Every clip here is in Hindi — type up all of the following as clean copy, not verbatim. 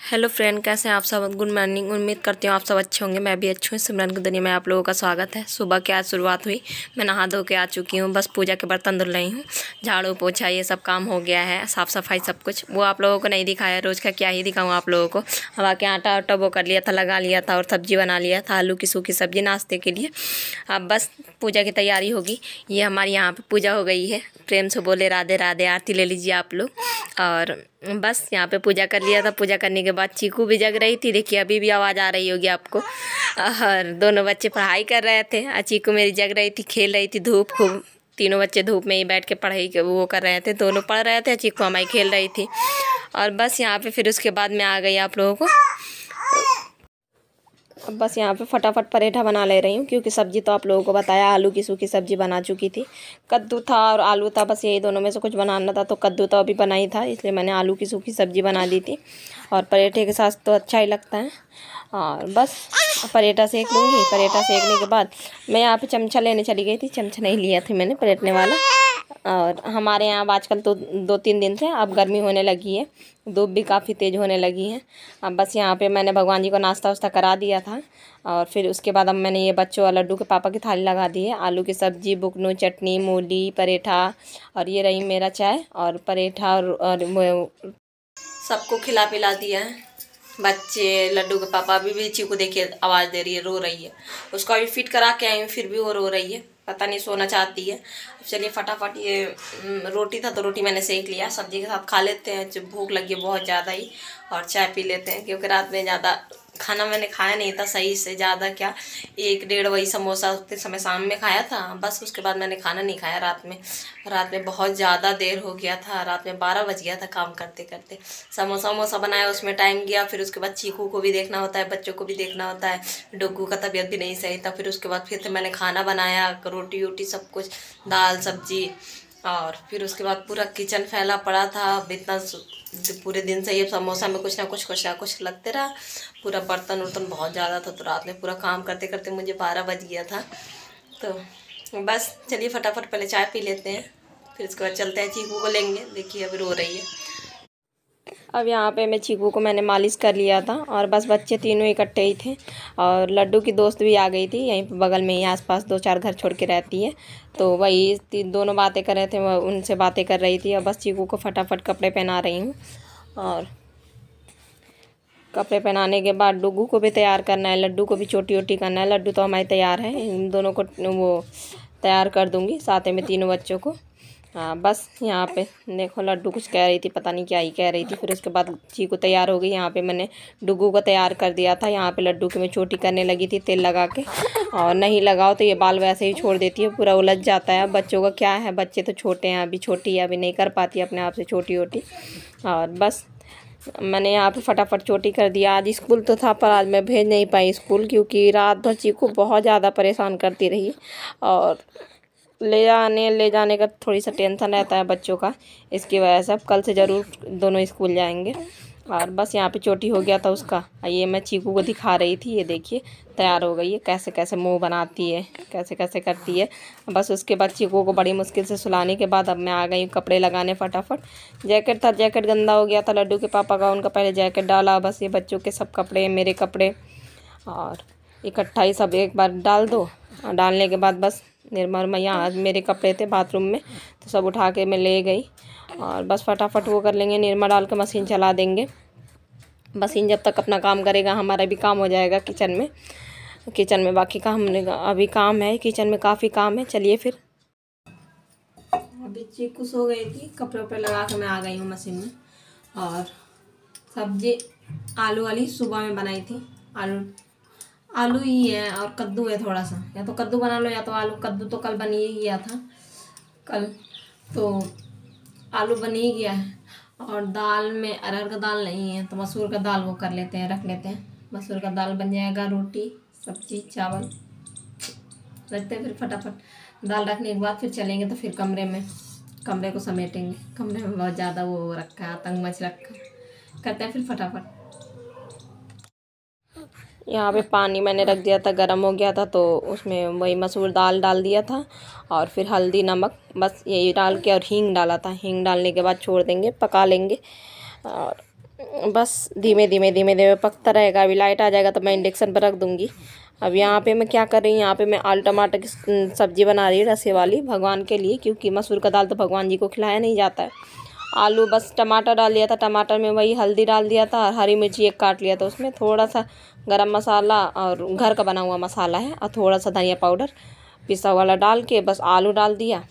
हेलो फ्रेंड, कैसे हैं आप सब। Good morning. उम्मीद करती हूँ आप सब अच्छे होंगे। मैं भी अच्छी हूँ। सिमरन की दुनिया में आप लोगों का स्वागत है। सुबह की आज शुरुआत हुई। मैं नहा धो के आ चुकी हूँ। बस पूजा के बर्तन धुल रही हूँ। झाड़ू पोछा ये सब काम हो गया है। साफ़ सफाई सब कुछ वो आप लोगों को नहीं दिखाया। रोज़ का क्या ही दिखाऊँ आप लोगों को। हवा के आटा वाटा वो कर लिया था, लगा लिया था और सब्जी बना लिया था, आलू की सूखी सब्जी नाश्ते के लिए। अब बस पूजा की तैयारी होगी। ये हमारे यहाँ पर पूजा हो गई है। प्रेम से बोले राधे राधे। आरती ले लीजिए आप लोग। और बस यहाँ पे पूजा कर लिया था। पूजा करने के बाद चीकू भी जग रही थी। देखिए अभी भी आवाज़ आ रही होगी आपको। और दोनों बच्चे पढ़ाई कर रहे थे और चीकू मेरी जग रही थी, खेल रही थी धूप खूब। तीनों बच्चे धूप में ही बैठ के पढ़ाई वो कर रहे थे। दोनों पढ़ रहे थे, चीकू हमारी खेल रही थी। और बस यहाँ पे फिर उसके बाद मैं आ गई आप लोगों को। अब बस यहाँ पे फटाफट पराठा बना ले रही हूँ, क्योंकि सब्ज़ी तो आप लोगों को बताया आलू की सूखी सब्ज़ी बना चुकी थी। कद्दू था और आलू था, बस यही दोनों में से कुछ बनाना था। तो कद्दू तो अभी बना ही था, इसलिए मैंने आलू की सूखी सब्ज़ी बना दी थी। और पराठे के साथ तो अच्छा ही लगता है। और बस पराठा सेक लूँगी। पराठा सेकने के बाद मैं यहाँ पे चमचा लेने चली गई थी। चमचा नहीं लिया था मैंने पलटने वाला। और हमारे यहाँ अब आजकल तो 2-3 दिन से अब गर्मी होने लगी है। धूप भी काफ़ी तेज़ होने लगी है। अब बस यहाँ पे मैंने भगवान जी को नाश्ता वास्ता करा दिया था। और फिर उसके बाद अब मैंने ये बच्चों और लड्डू के पापा की थाली लगा दी है। आलू की सब्ज़ी, बुकनू, चटनी, मूली, पराठा और ये रही मेरा चाय और पराठा। और सबको खिला पिला दिया है। बच्चे, लड्डू के पापा। अभी भी चीकू देखिए आवाज़ दे रही है, रो रही है। उसको अभी फिट करा के आई हूँ, फिर भी वो रो रही है। पता नहीं सोना चाहती है। चलिए फटाफट ये रोटी था तो रोटी मैंने सेक लिया। सब्जी के साथ खा लेते हैं जब भूख लगी है बहुत ज़्यादा ही। और चाय पी लेते हैं, क्योंकि रात में ज़्यादा खाना मैंने खाया नहीं था सही से। ज़्यादा क्या, 1-1.5 वही समोसा उतने समय शाम में खाया था बस। उसके बाद मैंने खाना नहीं खाया रात में। रात में बहुत ज़्यादा देर हो गया था। रात में 12 बज गया था काम करते करते। समोसा वमोसा बनाया, उसमें टाइम गया। फिर उसके बाद चीकू को भी देखना होता है, बच्चों को भी देखना होता है। डुग्गू का तबीयत भी नहीं सही था। फिर उसके बाद फिर से मैंने खाना बनाया, रोटी वोटी सब कुछ, दाल सब्जी। और फिर उसके बाद पूरा किचन फैला पड़ा था। अब इतना पूरे दिन से ये समोसा में कुछ ना कुछ लगते रहा। पूरा बर्तन वर्तन बहुत ज़्यादा था। तो रात में पूरा काम करते करते मुझे 12 बज गया था। तो बस चलिए फटाफट पहले चाय पी लेते हैं, फिर उसके बाद चलते हैं। चीकू को लेंगे। देखिए अभी रो रही है। अब यहाँ पे मैं चीकू को मैंने मालिश कर लिया था। और बस बच्चे तीनों इकट्ठे ही थे। और लड्डू की दोस्त भी आ गई थी, यहीं पे बगल में ही आसपास 2-4 घर छोड़ के रहती है। तो वही दोनों बातें कर रहे थे, उनसे बातें कर रही थी। और बस चीकू को फटाफट कपड़े पहना रही हूँ। और कपड़े पहनाने के बाद डुग्गू को भी तैयार करना है, लड्डू को भी चोटी वोटी करना है। लड्डू तो हमारी तैयार है, इन दोनों को वो तैयार कर दूँगी साथ में तीनों बच्चों को। हाँ बस यहाँ पे देखो लड्डू कुछ कह रही थी, पता नहीं क्या ही कह रही थी। फिर उसके बाद चीकू तैयार हो गई। यहाँ पे मैंने डुग्गू को तैयार कर दिया था। यहाँ पे लड्डू की मैं चोटी करने लगी थी तेल लगा के। और नहीं लगाओ तो ये बाल वैसे ही छोड़ देती है, पूरा उलझ जाता है। बच्चों का क्या है, बच्चे तो छोटे हैं, अभी छोटी है, अभी नहीं कर पाती अपने आप से छोटी वोटी। और बस मैंने यहाँ पे फटाफट चोटी कर दिया। आज स्कूल तो था पर आज मैं भेज नहीं पाई स्कूल, क्योंकि रात भर चीकू बहुत ज़्यादा परेशान करती रही। और ले जाने का थोड़ी सा टेंशन रहता है बच्चों का, इसकी वजह से अब कल से ज़रूर दोनों स्कूल जाएंगे। और बस यहाँ पे चोटी हो गया था उसका। ये मैं चीकू को दिखा रही थी, ये देखिए तैयार हो गई है। कैसे कैसे मुंह बनाती है, कैसे कैसे करती है। बस उसके बाद चीकू को बड़ी मुश्किल से सुलाने के बाद अब मैं आ गई कपड़े लगाने फटाफट। जैकेट था, जैकेट गंदा हो गया था लड्डू के पापा का, उनका पहले जैकेट डाला। बस ये बच्चों के सब कपड़े, मेरे कपड़े और इकट्ठा ही सब एक बार डाल दो। और डालने के बाद बस निर्मा यहाँ मेरे कपड़े थे बाथरूम में, तो सब उठा के मैं ले गई। और बस फटाफट वो कर लेंगे, निरमा डाल के मशीन चला देंगे। मशीन जब तक अपना काम करेगा हमारा भी काम हो जाएगा किचन में। बाकी काम अभी काम है किचन में, काफ़ी काम है। चलिए फिर। अभी चीकू सो गई थी, कपड़े वपड़े लगा के मैं आ गई हूँ मशीन में। और सब्जी आलू वाली सुबह में बनाई थी। आलू ही है और कद्दू है थोड़ा सा, या तो कद्दू बना लो या तो आलू। कद्दू तो कल बन ही गया था कल, तो आलू बन ही गया है। और दाल में अरहर का दाल नहीं है तो मसूर का दाल वो कर लेते हैं, रख लेते हैं। मसूर का दाल बन जाएगा, रोटी सब्जी चावल रखते हैं। फिर फटाफट दाल रखने के बाद फिर चलेंगे तो फिर कमरे को समेटेंगे। कमरे में बहुत ज़्यादा वो रखा है, आतंक मच रखा है। करते हैं फिर फटाफट। यहाँ पे पानी मैंने रख दिया था, गर्म हो गया था, तो उसमें वही मसूर दाल डाल दिया था। और फिर हल्दी नमक बस यही डाल के और हींग डाला था। हींग डालने के बाद छोड़ देंगे, पका लेंगे। और बस धीमे धीमे पकता रहेगा। अभी लाइट आ जाएगा तो मैं इंडक्शन पर रख दूँगी। अब यहाँ पे मैं क्या कर रही हूँ, यहाँ पे मैं आलू टमाटर की सब्ज़ी बना रही हूँ रसे वाली, भगवान के लिए, क्योंकि मसूर का दाल तो भगवान जी को खिलाया नहीं जाता है। आलू बस टमाटर डाल दिया था, टमाटर में वही हल्दी डाल दिया था और हरी मिर्ची एक काट लिया था, उसमें थोड़ा सा गरम मसाला और घर का बना हुआ मसाला है और थोड़ा सा धनिया पाउडर पिसा वाला डाल के बस आलू डाल दिया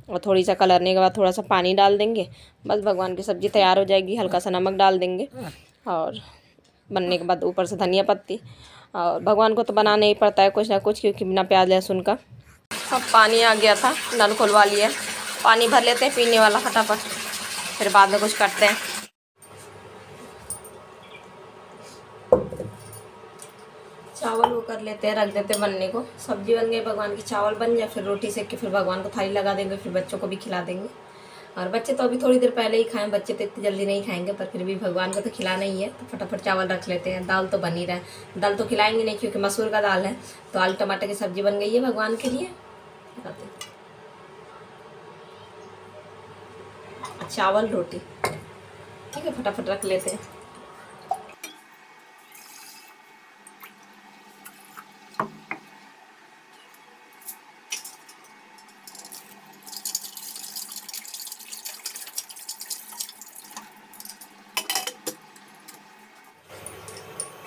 और थोड़ी सा कलरने के बाद थोड़ा सा पानी डाल देंगे। बस भगवान की सब्ज़ी तैयार हो जाएगी। हल्का सा नमक डाल देंगे और बनने के बाद ऊपर से धनिया पत्ती। और भगवान को तो बनाना ही पड़ता है कुछ ना कुछ, क्योंकि बिना प्याज लहसुन का। अब पानी आ गया था, नल खुलवा लिया, पानी भर लेते हैं पीने वाला फटाफट, फिर बाद में कुछ करते हैं। चावल वो कर लेते हैं, रख देते हैं बनने को। सब्जी बन गई भगवान की, चावल बन जाए फिर रोटी सेक के फिर भगवान को थाली लगा देंगे, फिर बच्चों को भी खिला देंगे। और बच्चे तो अभी थोड़ी देर पहले ही खाएं, बच्चे तो इतनी जल्दी नहीं खाएंगे, पर फिर भी भगवान को तो खिलाना ही है, तो फटाफट चावल रख लेते हैं। दाल तो बन ही रहा है, दाल तो खिलाएंगे नहीं क्योंकि मसूर का दाल है। तो आलू टमाटर की सब्जी बन गई है भगवान के लिए। चावल रोटी ठीक है, फटाफट रख लेते हैं।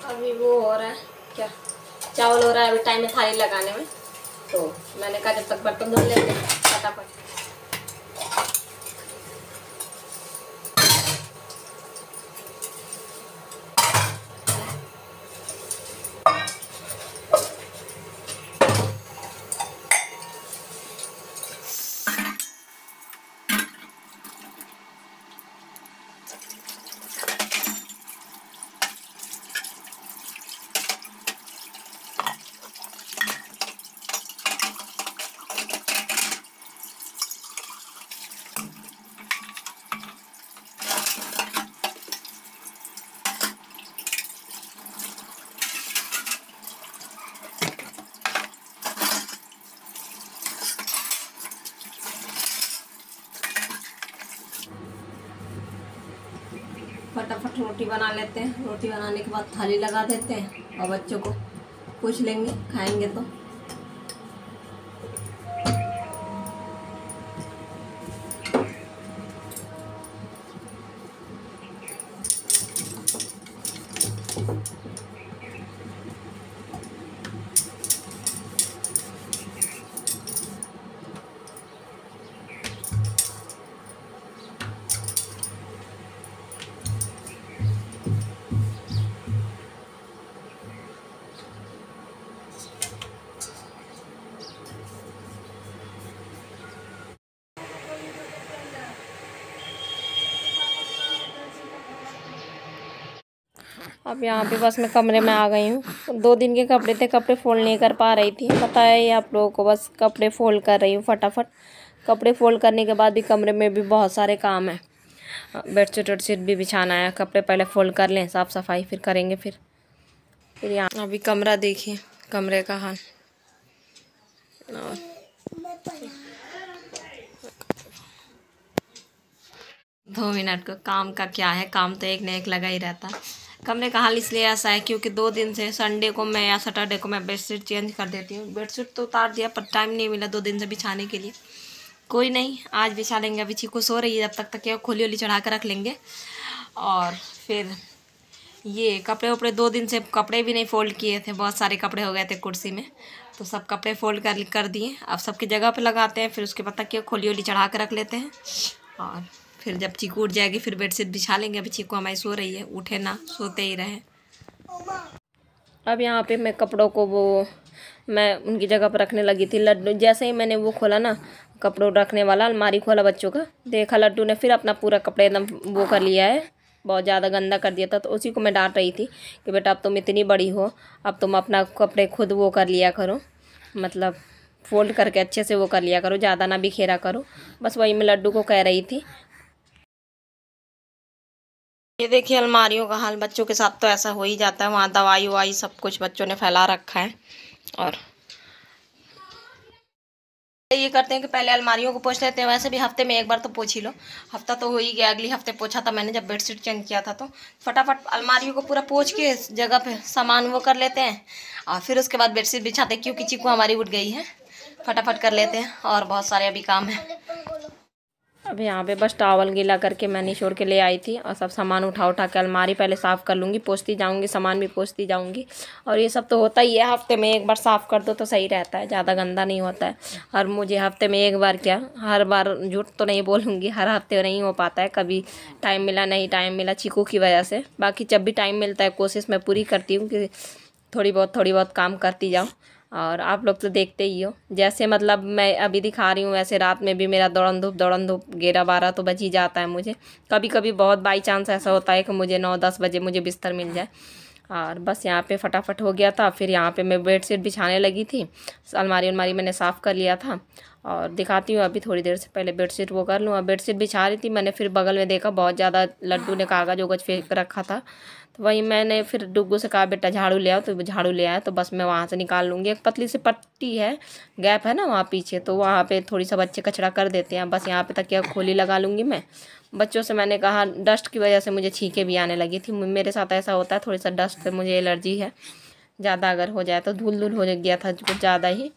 अभी वो हो रहा है क्या, चावल हो रहा है, अभी टाइम है थाली लगाने में, तो मैंने कहा जब तक बर्तन धो लेते हैं फटाफट। फटाफट रोटी बना लेते हैं, रोटी बनाने के बाद थाली लगा देते हैं और बच्चों को पूछ लेंगे खाएंगे तो। अब यहाँ पे बस मैं कमरे में आ गई हूँ। 2 दिन के कपड़े थे, कपड़े फोल्ड नहीं कर पा रही थी, बताया ही आप लोगों को। बस कपड़े फोल्ड कर रही हूँ फटाफट। कपड़े फोल्ड करने के बाद भी कमरे में भी बहुत सारे काम है। बेडशीट वेडशीट भी बिछाना है, कपड़े पहले फोल्ड कर लें, साफ़ सफाई फिर करेंगे। फिर यहाँ अभी कमरा देखिए, कमरे का हाल। और 2 मिनट को काम का क्या है, काम तो एक न एक लगा ही रहता। कमरे का हाल इसलिए ऐसा है क्योंकि 2 दिन से संडे को मैं या सैटरडे को मैं बेडशीट चेंज कर देती हूँ। बेडशीट तो उतार दिया पर टाइम नहीं मिला 2 दिन से बिछाने के लिए। कोई नहीं, आज बिछा लेंगे। अभी चीकू सो रही है, जब तक ये खोली ओली चढ़ा कर रख लेंगे। और फिर ये कपड़े वपड़े 2 दिन से कपड़े भी नहीं फोल्ड किए थे, बहुत सारे कपड़े हो गए थे कुर्सी में, तो सब कपड़े फोल्ड कर दिए। अब सबकी जगह पे लगाते हैं, फिर उसके बाद तक खोली ओली चढ़ा कर रख लेते हैं। और फिर जब चीकू उठ जाएगी फिर बेडशीट बिछा लेंगे। अभी चीकू हमारी सो रही है, उठे ना, सोते ही रहे। अब यहाँ पे मैं कपड़ों को मैं उनकी जगह पर रखने लगी थी। लड्डू जैसे ही मैंने वो खोला ना, कपड़ों रखने वाला अलमारी खोला बच्चों का, देखा लड्डू ने फिर अपना पूरा कपड़े एकदम वो कर लिया है, बहुत ज़्यादा गंदा कर दिया था। तो उसी को मैं डांट रही थी कि बेटा अब तुम इतनी बड़ी हो, अब तुम अपना कपड़े खुद वो कर लिया करो, मतलब फोल्ड करके अच्छे से वो कर लिया करो, ज़्यादा ना बिखेरा करो। बस वही मैं लड्डू को कह रही थी। ये देखिए अलमारियों का हाल, बच्चों के साथ तो ऐसा हो ही जाता है। वहाँ दवाई ववाई सब कुछ बच्चों ने फैला रखा है। और ये करते हैं कि पहले अलमारियों को पोंछ लेते हैं। वैसे भी हफ्ते में एक बार तो पोंछ ही लो। हफ्ता तो हो ही गया, अगली हफ्ते पोंछा था मैंने जब बेडशीट चेंज किया था। तो फटाफट अलमारियों को पूरा पोंछ के जगह पे सामान वो कर लेते हैं और फिर उसके बाद बेडशीट बिछाते हैं, क्योंकि चीकू हमारी उठ गई है। फटाफट कर लेते हैं और बहुत सारे अभी काम है। अब यहाँ पे बस टॉवल गीला करके मैं निचोड़ के ले आई थी और सब सामान उठा के अलमारी पहले साफ़ कर लूँगी, पोंछती जाऊँगी, सामान भी पोंछती जाऊँगी। और ये सब तो होता ही है, हफ्ते में एक बार साफ़ कर दो तो सही रहता है, ज़्यादा गंदा नहीं होता है। और मुझे हफ्ते में एक बार क्या, हर बार झूठ तो नहीं बोलूँगी, हर हफ्ते नहीं हो पाता है, कभी टाइम मिला नहीं टाइम मिला चीकू की वजह से। बाकी जब भी टाइम मिलता है कोशिश मैं पूरी करती हूँ कि थोड़ी बहुत काम करती जाऊँ। और आप लोग तो देखते ही हो, जैसे मतलब मैं अभी दिखा रही हूँ वैसे रात में भी मेरा दौड़न धूप 11-12 तो बज ही जाता है मुझे। कभी कभी बहुत बाई चांस ऐसा होता है कि मुझे 9-10 बजे मुझे बिस्तर मिल जाए। और बस यहाँ पे फटाफट हो गया था। फिर यहाँ पे मैं बेडशीट बिछाने लगी थी, अलमारी मैंने साफ़ कर लिया था। और दिखाती हूँ अभी थोड़ी देर से पहले बेडशीट वो कर लूँ। और बेडशीट बिछा रही थी मैंने, फिर बगल में देखा बहुत ज़्यादा लड्डू ने कागज उगज फेंक रखा था। तो वही मैंने फिर डुग्गू से कहा बेटा झाड़ू ले आओ, तो झाड़ू ले आया। तो बस मैं वहाँ से निकाल लूँगी। एक पतली सी पट्टी है, गैप है ना वहाँ पीछे, तो वहाँ पे थोड़ी सा बच्चे कचरा कर देते हैं। बस यहाँ पे तकिया खोली लगा लूँगी मैं। बच्चों से मैंने कहा, डस्ट की वजह से मुझे छींकें भी आने लगी थी। मेरे साथ ऐसा होता है, थोड़ी सा डस्ट से मुझे एलर्जी है, ज़्यादा अगर हो जाए तो धूल हो गया था कुछ ज़्यादा ही।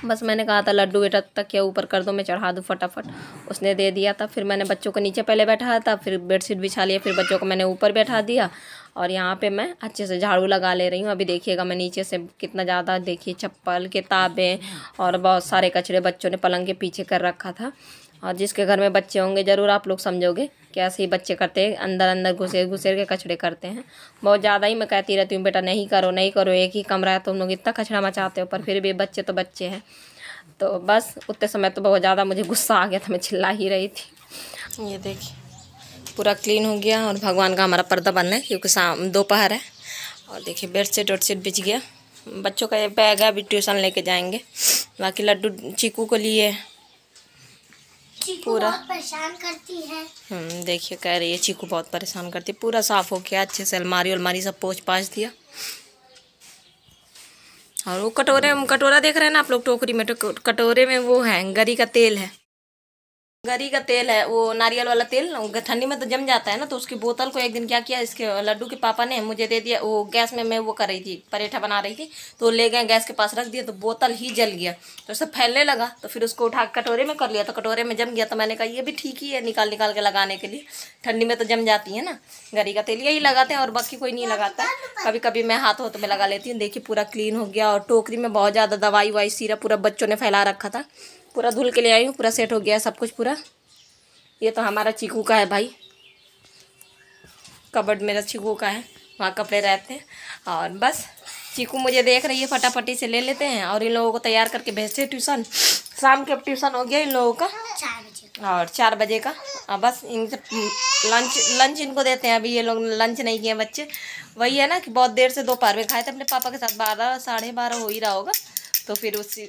बस मैंने कहा था लड्डू बेटा तकिया ऊपर कर दो, मैं चढ़ा दूँ फटाफट, उसने दे दिया था। फिर मैंने बच्चों को नीचे पहले बैठाया था, फिर बेडशीट बिछा लिया, फिर बच्चों को मैंने ऊपर बैठा दिया। और यहाँ पे मैं अच्छे से झाड़ू लगा ले रही हूँ। अभी देखिएगा मैं नीचे से कितना ज़्यादा, देखिए चप्पल किताबें और बहुत सारे कचरे बच्चों ने पलंग के पीछे कर रखा था। और जिसके घर में बच्चे होंगे ज़रूर आप लोग समझोगे कैसे ही बच्चे करते हैं, अंदर घुसेर के कचरे करते हैं। बहुत ज़्यादा ही मैं कहती रहती हूँ बेटा नहीं करो, एक ही कमरा है, तुम लोग इतना कचरा मचाते हो, पर फिर भी बच्चे तो बच्चे हैं। तो बस उतने समय तो बहुत ज़्यादा मुझे गुस्सा आ गया था, मैं चिल्ला ही रही थी। ये देखिए पूरा क्लीन हो गया। और भगवान का हमारा पर्दा बन है क्योंकि दोपहर है। और देखिए बेडशीट वेडशीट बिछ गया। बच्चों का ये बैग है, अभी ट्यूशन लेके जाएंगे। बाकी लड्डू चीकू को लिए पूरा परेशान करती है। देखिए कह रही है चीकू बहुत परेशान करती है। पूरा साफ़ हो गया अच्छे से, अलमारी सब पोंछ पाछ दिया। और वो कटोरा देख रहे हैं ना आप लोग, टोकरी में, कटोरे में वो है गरी का तेल है, गरी का तेल है, वो नारियल वाला तेल। ठंडी में तो जम जाता है ना, तो उसकी बोतल को एक दिन क्या किया, इसके लड्डू के पापा ने मुझे दे दिया। वो गैस में मैं वो कर रही थी, पराठा बना रही थी, तो ले गए गैस के पास रख दिया, तो बोतल ही जल गया, तो सब फैलने लगा। तो फिर उसको उठा कटोरे में कर लिया, तो कटोरे में जम गया। तो मैंने कहा ये भी ठीक ही है, निकाल के लगाने के लिए, ठंडी में तो जम जाती है ना। गरी का तेल यही लगाते हैं और बाकी कोई नहीं लगाता है। कभी कभी मैं हाथों में लगा लेती हूँ। देखिए पूरा क्लीन हो गया। और टोकरी में बहुत ज़्यादा दवाई वाई सिरप पूरा बच्चों ने फैला रखा था, पूरा धुल के ले आई हूँ, पूरा सेट हो गया सब कुछ पूरा। ये तो हमारा चीकू का है भाई, कबर्ड मेरा चीकू का है, वहाँ कपड़े रहते हैं। और बस चीकू मुझे देख रही है, फटाफटी से ले लेते हैं और इन लोगों को तैयार करके भेजते हैं ट्यूशन। शाम के अब ट्यूशन हो गया इन लोगों का 4 बजे और 4 बजे का। बस इनसे लंच इनको देते हैं। अभी ये लोग लंच नहीं किए बच्चे, वही है ना कि बहुत देर से दोपहर में खाए थे अपने पापा के साथ, 12 साढ़े 12 हो ही रहा होगा। तो फिर उसी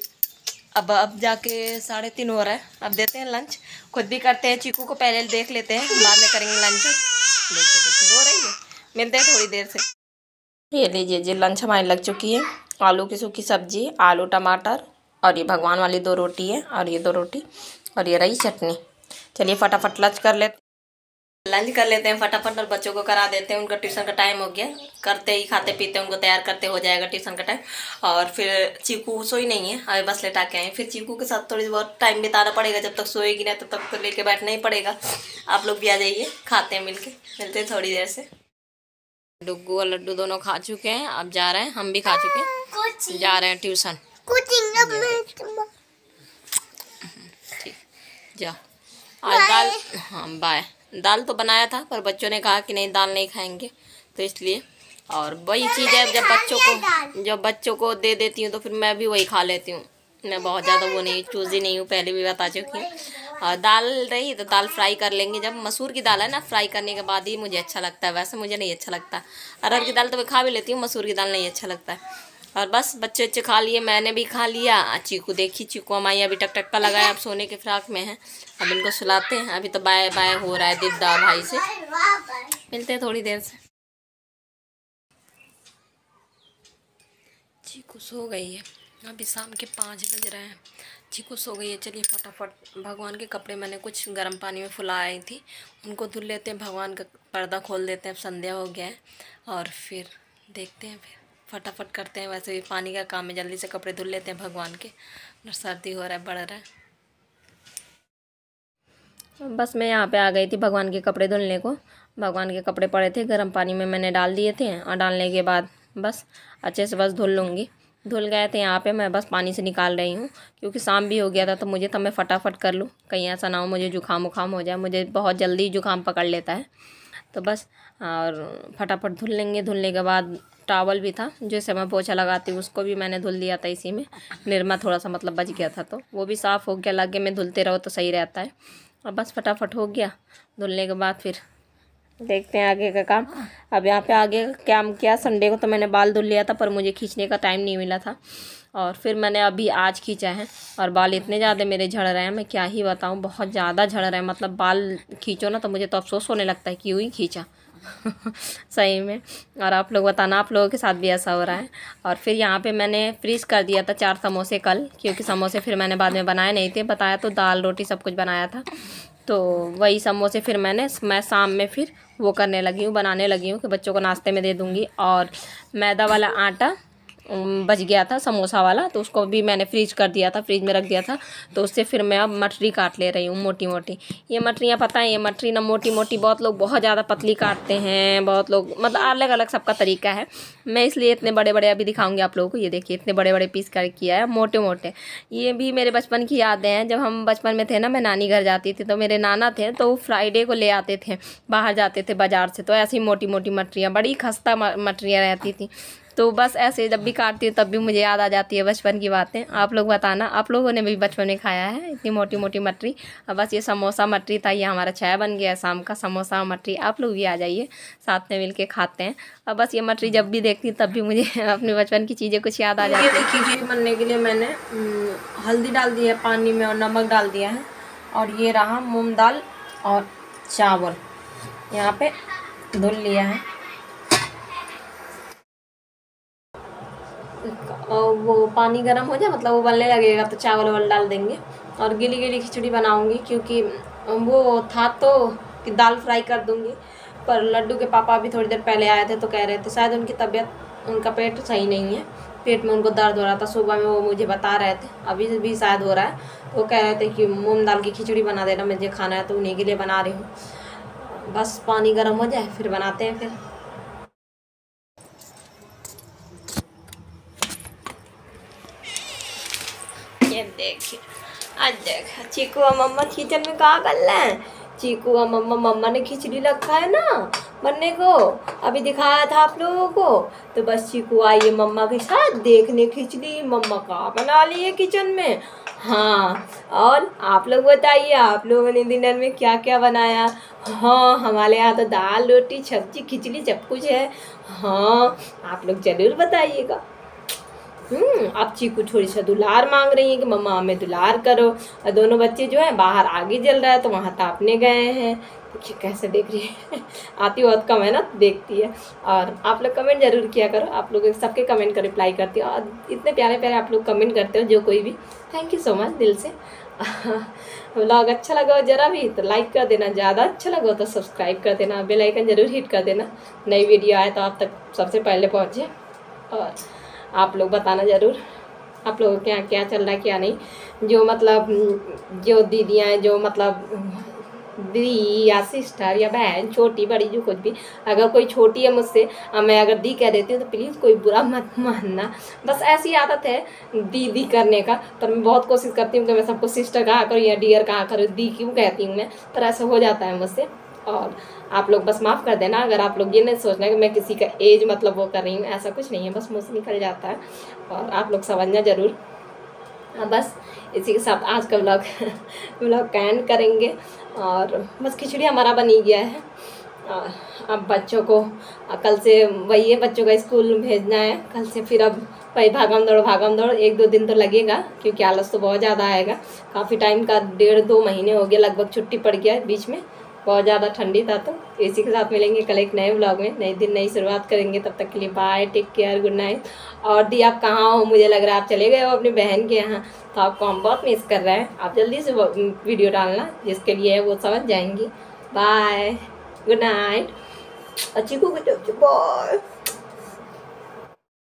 अब जाके 3:30 हो रहा है, अब देते हैं लंच। खुद भी करते हैं, चीकू को पहले देख लेते हैं, बाद में करेंगे लंच। देखिए रो रही है। मिलते हैं थोड़ी देर से। ये लीजिए जी लंच हमारी लग चुकी है। आलू की सूखी सब्जी, आलू टमाटर, और ये भगवान वाली 2 रोटी है, और ये 2 रोटी, और ये रही चटनी। चलिए फटाफट लंच कर लेते हैं फटाफट, और बच्चों को करा देते हैं। उनका ट्यूशन का टाइम हो गया, करते ही खाते पीते उनको तैयार करते हो जाएगा ट्यूशन का टाइम। और फिर चीकू सोई नहीं है, अभी बस लेटा के आए। फिर चीकू के साथ थोड़ी बहुत टाइम बिताना पड़ेगा, जब तक सोएगी ना तब तक तो लेके बैठना ही पड़ेगा। आप लोग भी आ जाइए, खाते हैं मिलते हैं थोड़ी देर से। डुग्गू और लड्डू दोनों खा चुके हैं, अब जा रहे हैं, हम भी खा चुके हैं, जा रहे हैं ट्यूशन। ठीक जाओ। आज दाल, हाँ बाय। दाल तो बनाया था पर बच्चों ने कहा कि नहीं दाल नहीं खाएंगे, तो इसलिए। और वही चीज़ है, जब बच्चों को दे देती हूँ तो फिर मैं भी वही खा लेती हूँ। मैं बहुत ज़्यादा वो नहीं, चूज़ी नहीं हूँ, पहले भी बता चुकी हूँ। और दाल रही तो दाल फ्राई कर लेंगे, जब मसूर की दाल है ना, फ्राई करने के बाद ही मुझे अच्छा लगता है, वैसे मुझे नहीं अच्छा लगता। अरहर की दाल तो मैं खा भी लेती हूँ, मसूर की दाल नहीं अच्छा लगता है। और बस बच्चे खा लिए, मैंने भी खा लिया। चीकू देखी, चीकू हमारी अभी टक का लगाया, अब सोने के फ्राक में है, अब इनको सुलाते हैं। अभी तो बाय बाय हो रहा है दिद्दा भाई से, मिलते हैं थोड़ी देर से। चीकू सो गई है, अभी शाम के 5 बज रहे हैं। चीकू सो गई है। चलिए फटाफट भगवान के कपड़े मैंने कुछ गर्म पानी में फुला आई थी, उनको धुल लेते हैं। भगवान का पर्दा खोल देते हैं, अब संध्या हो गया है और फिर देखते हैं, फिर फटाफट करते हैं। वैसे भी पानी का काम है, जल्दी से कपड़े धुल लेते हैं भगवान के, सर्दी हो रहा है, बढ़ रहा है। बस मैं यहाँ पे आ गई थी भगवान के कपड़े धुलने को। भगवान के कपड़े पड़े थे, गर्म पानी में मैंने डाल दिए थे और डालने के बाद बस अच्छे से बस धुल लूँगी। धुल गए थे यहाँ पे, मैं बस पानी से निकाल रही हूँ क्योंकि शाम भी हो गया था, तो मुझे तो मैं फटाफट कर लूँ, कहीं ऐसा ना हो मुझे जुकाम उखाम हो जाए। मुझे बहुत जल्दी जुकाम पकड़ लेता है, तो बस और फटाफट धुल लेंगे। धुलने के बाद टॉवल भी था जैसे मैं पोछा लगाती हूँ, उसको भी मैंने धुल दिया था इसी में। निरमा थोड़ा सा मतलब बच गया था, तो वो भी साफ़ हो गया। लगे में धुलते रहो तो सही रहता है। अब बस फटाफट हो गया। धुलने के बाद फिर देखते हैं आगे का काम। अब यहाँ पे आगे का काम क्या, संडे को तो मैंने बाल धुल लिया था, पर मुझे खींचने का टाइम नहीं मिला था और फिर मैंने अभी आज खींचा है। और बाल इतने ज़्यादा मेरे झड़ रहे हैं, मैं क्या ही बताऊँ, बहुत ज़्यादा झड़ रहे हैं। मतलब बाल खींचो ना तो मुझे तो अफसोस होने लगता है कि यूँ ही खींचा सही में। और आप लोग बताना, आप लोगों के साथ भी ऐसा हो रहा है। और फिर यहाँ पे मैंने फ्रीज़ कर दिया था 4 समोसे कल, क्योंकि समोसे फिर मैंने बाद में बनाए नहीं थे। बताया तो दाल रोटी सब कुछ बनाया था, तो वही समोसे फिर मैं शाम में फिर वो करने लगी हूँ, बनाने लगी हूँ कि बच्चों को नाश्ते में दे दूँगी। और मैदा वाला आटा बच गया था समोसा वाला, तो उसको भी मैंने फ्रीज कर दिया था, फ्रिज में रख दिया था। तो उससे फिर मैं अब मटरी काट ले रही हूँ, मोटी मोटी। ये मटरियाँ पता है, ये मटरी ना मोटी मोटी, बहुत लोग बहुत ज़्यादा पतली काटते हैं, बहुत लोग मतलब अलग अलग सबका तरीका है। मैं इसलिए इतने बड़े बड़े अभी दिखाऊंगी आप लोगों को। ये देखिए इतने बड़े बड़े पीस कर किया है, मोटे मोटे। ये भी मेरे बचपन की यादें हैं। जब हम बचपन में थे ना, मैं नानी घर जाती थी, तो मेरे नाना थे तो फ्राइडे को ले आते थे, बाहर जाते थे बाज़ार से, तो ऐसी मोटी मोटी मटरियाँ, बड़ी खस्ता मटरियाँ रहती थी। तो बस ऐसे जब भी काटती हूँ तब भी मुझे याद आ जाती है बचपन की बातें। आप लोग बताना, आप लोगों ने भी बचपन में खाया है इतनी मोटी मोटी मटरी। अब बस ये समोसा मटरी था, ये हमारा चाय बन गया है शाम का, समोसा मटरी। आप लोग भी आ जाइए, साथ में मिल के खाते हैं। अब बस ये मटरी जब भी देखती हूँ तब भी मुझे अपने बचपन की चीज़ें कुछ याद आ जाती है। खिचड़ी बनने के लिए मैंने हल्दी डाल दी है पानी में और नमक डाल दिया है। और ये रहा मूँग दाल और चावल यहाँ पे धुल लिया है। और वो पानी गर्म हो जाए, मतलब वो उबलने लगेगा, तो चावल वावल डाल देंगे और गीली गीली खिचड़ी बनाऊंगी। क्योंकि वो था तो कि दाल फ्राई कर दूंगी, पर लड्डू के पापा भी थोड़ी देर पहले आए थे तो कह रहे थे शायद उनकी तबीयत, उनका पेट सही नहीं है, पेट में उनको दर्द हो रहा था। सुबह में वो मुझे बता रहे थे, अभी भी शायद हो रहा है। तो वो कह रहे थे कि मूंग दाल की खिचड़ी बना देना, मुझे खाना है, तो उन्हीं के लिए बना रही हूँ। बस पानी गर्म हो जाए फिर बनाते हैं। फिर ये देखिए, आज देख चीकू और मम्मा किचन में कहाँ कर रहे हैं। चीकू और मम्मा ने खिचड़ी रखा है ना बनने को, अभी दिखाया था आप लोगों को। तो बस चीकू आई है मम्मा के साथ देखने खिचड़ी मम्मा कहाँ बना ली है किचन में। हाँ, और आप लोग बताइए, आप लोगों ने डिनर में क्या क्या बनाया। हाँ, हमारे यहाँ तो दाल रोटी सब्जी खिचड़ी सब कुछ है। हाँ, आप लोग ज़रूर बताइएगा। अब चीकू थोड़ी सा दुलार मांग रही है कि मम्मा हमें दुलार करो। और दोनों बच्चे जो हैं बाहर आगे जल रहा है तो वहाँ तापने गए हैं। देखिए कैसे देख रही है आती बहुत कम है ना, देखती है। और आप लोग कमेंट जरूर किया करो, आप लोग सबके कमेंट का रिप्लाई करती हो और इतने प्यारे प्यारे आप लोग कमेंट करते हो जो कोई भी, थैंक यू सो मच दिल से। व्लॉग अच्छा लगा हो जरा भी तो लाइक कर देना, ज़्यादा अच्छा लगा तो सब्सक्राइब कर देना, बेल आइकन जरूर हिट कर देना, नई वीडियो आए तो आप तक सबसे पहले पहुँचे। और आप लोग बताना ज़रूर आप लोगों के यहाँ क्या चल रहा है क्या नहीं। जो मतलब जो दीदियाँ हैं, जो मतलब दी या सिस्टर या बहन, छोटी बड़ी जो कुछ भी, अगर कोई छोटी है मुझसे, मैं अगर दी कह देती हूँ तो प्लीज़ कोई बुरा मत मानना। बस ऐसी आदत है दी करने का, पर मैं बहुत कोशिश करती हूँ कि मैं सबको सिस्टर कहा करूँ या डियर कहा करूँ, दी क्यों कहती हूँ मैं, पर ऐसा हो जाता है मुझसे। और आप लोग बस माफ़ कर देना अगर आप लोग ये नहीं सोचना कि मैं किसी का एज मतलब वो कर रही हूँ, ऐसा कुछ नहीं है, बस मुझसे निकल जाता है और आप लोग समझना ज़रूर। बस इसी के साथ आज का व्लॉग का एंड करेंगे। और बस खिचड़ी हमारा बन ही गया है। अब बच्चों को कल से वही है, बच्चों का स्कूल भेजना है कल से। फिर अब वही भागम दौड़ 1-2 दिन तो लगेगा, क्योंकि आलस तो बहुत ज़्यादा आएगा। काफ़ी टाइम का 1.5-2 महीने हो गया लगभग, छुट्टी पड़ गया है बीच में, बहुत ज़्यादा ठंडी था। तो इसी के साथ मिलेंगे कल एक नए ब्लॉग में, नए दिन नई शुरुआत करेंगे। तब तक के लिए bye, take care, good night. और दी आप कहाँ हो? मुझे लग रहा है आप चले गए हो अपनी बहन के यहाँ, तो आपको हम बहुत मिस कर रहे हैं। आप जल्दी से वीडियो डालना, जिसके लिए है वो समझ जाएंगी। बाय, गुड नाइट, अच्छी को बाय।